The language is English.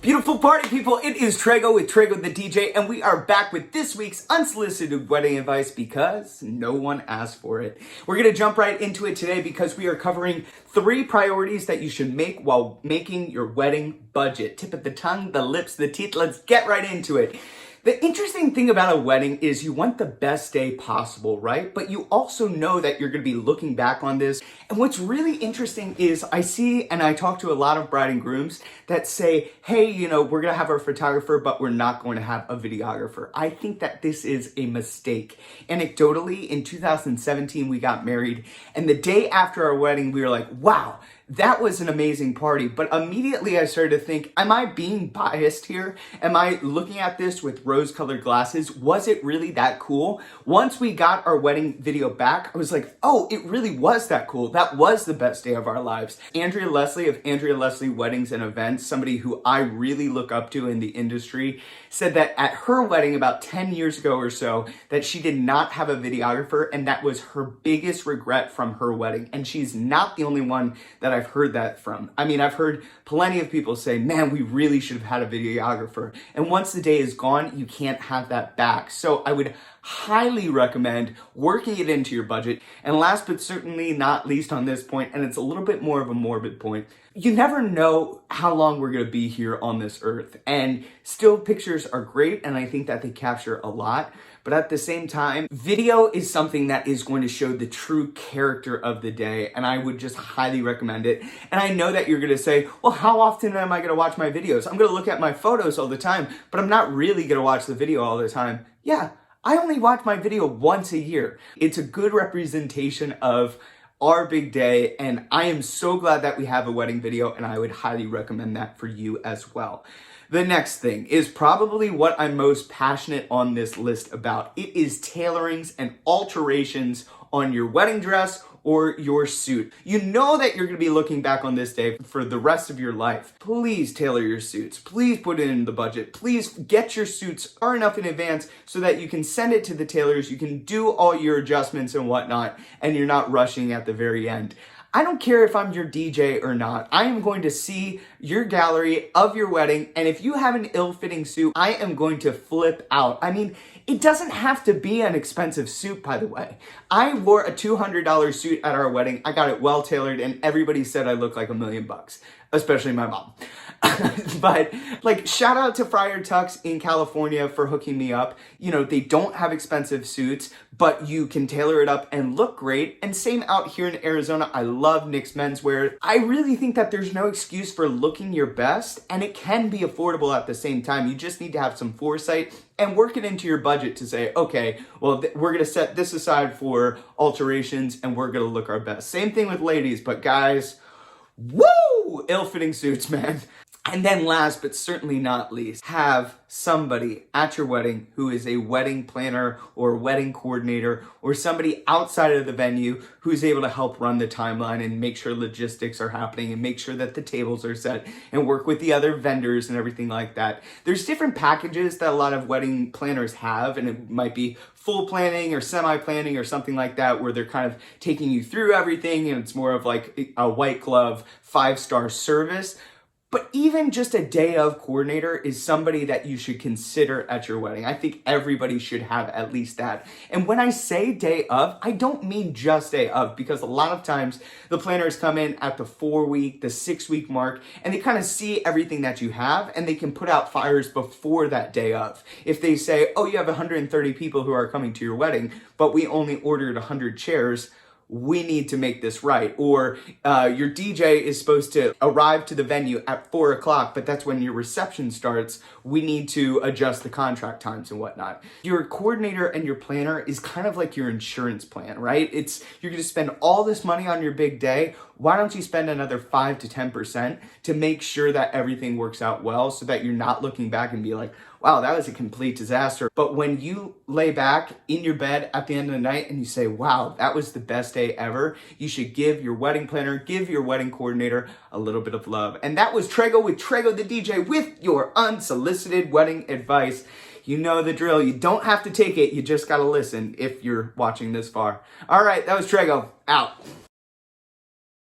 Beautiful party people, it is Trego with Trego the DJ, and we are back with this week's unsolicited wedding advice because no one asked for it. We're going to jump right into it today because we are covering 3 priorities that you should make while making your wedding budget. Tip of the tongue, the lips, the teeth, let's get right into it. The interesting thing about a wedding is you want the best day possible, right? But you also know that you're going to be looking back on this. And what's really interesting is I see and I talk to a lot of bride and grooms that say, hey, we're going to have our photographer, but we're not going to have a videographer. I think that this is a mistake. Anecdotally, in 2017, we got married. And the day after our wedding, we were like, wow, that was an amazing party. But immediately I started to think, am I being biased here? Am I looking at this with rose-colored glasses? Was it really that cool? Once we got our wedding video back, I was like, oh, it really was that cool. That was the best day of our lives. Andrea Leslie of Andrea Leslie Weddings and Events, somebody who I really look up to in the industry, said that at her wedding about 10 years ago or so, that she did not have a videographer, and that was her biggest regret from her wedding. And she's not the only one that I've heard that from. I mean, I've heard plenty of people say, man, we really should have had a videographer. And once the day is gone, you can't have that back. So I would highly recommend working it into your budget. And last but certainly not least on this point, and it's a little bit more of a morbid point, you never know how long we're going to be here on this earth. And still pictures are great, and I think that they capture a lot. But at the same time, video is something that is going to show the true character of the day, and I would just highly recommend it. And I know that you're going to say, well, how often am I going to watch my videos? I'm going to look at my photos all the time, but I'm not really going to watch the video all the time. Yeah, I only watch my video once a year. It's a good representation of our big day, and I am so glad that we have a wedding video, and I would highly recommend that for you as well. The next thing is probably what I'm most passionate on this list about. It is tailorings and alterations on your wedding dress or your suit. You know that you're going to be looking back on this day for the rest of your life. Please tailor your suits. Please put it in the budget. Please get your suits far enough in advance so that you can send it to the tailors. You can do all your adjustments and whatnot, and you're not rushing at the very end. I don't care if I'm your DJ or not. I am going to see your gallery of your wedding, and if you have an ill-fitting suit, I am going to flip out. I mean, it doesn't have to be an expensive suit, by the way. I wore a $200 suit at our wedding. I got it well tailored, and everybody said I look like $1 million, especially my mom. But shout out to Friar Tuck's in California for hooking me up. They don't have expensive suits, but you can tailor it up and look great. And same out here in Arizona. I love Nick's Menswear. I really think that there's no excuse for looking your best, and it can be affordable at the same time. You just need to have some foresight and work it into your budget to say, okay, well, we're going to set this aside for alterations and we're going to look our best. Same thing with ladies, but guys, woo! Ill-fitting suits, man. And then last but certainly not least, have somebody at your wedding who is a wedding planner or wedding coordinator or somebody outside of the venue who's able to help run the timeline and make sure logistics are happening and make sure that the tables are set and work with the other vendors and everything like that. There's different packages that a lot of wedding planners have, and it might be full planning or semi-planning or something like that, where they're kind of taking you through everything and it's more of like a white glove 5-star service. But even just a day of coordinator is somebody that you should consider at your wedding. I think everybody should have at least that. And when I say day of, I don't mean just day of, because a lot of times the planners come in at the 4-week, the 6-week mark, and they kind of see everything that you have, and they can put out fires before that day of. If they say, oh, you have 130 people who are coming to your wedding, but we only ordered 100 chairs, we need to make this right. Or your DJ is supposed to arrive to the venue at 4 o'clock, but that's when your reception starts. We need to adjust the contract times and whatnot. Your coordinator and your planner is kind of like your insurance plan, right? You're gonna spend all this money on your big day. Why don't you spend another 5 to 10% to make sure that everything works out well so that you're not looking back and be like, wow, that was a complete disaster. But when you lay back in your bed at the end of the night and you say, wow, that was the best day ever, you should give your wedding planner, give your wedding coordinator a little bit of love. And that was Trego with Trego the DJ with your unsolicited wedding advice. You know the drill. You don't have to take it. You just got to listen if you're watching this far. All right, that was Trego. Out.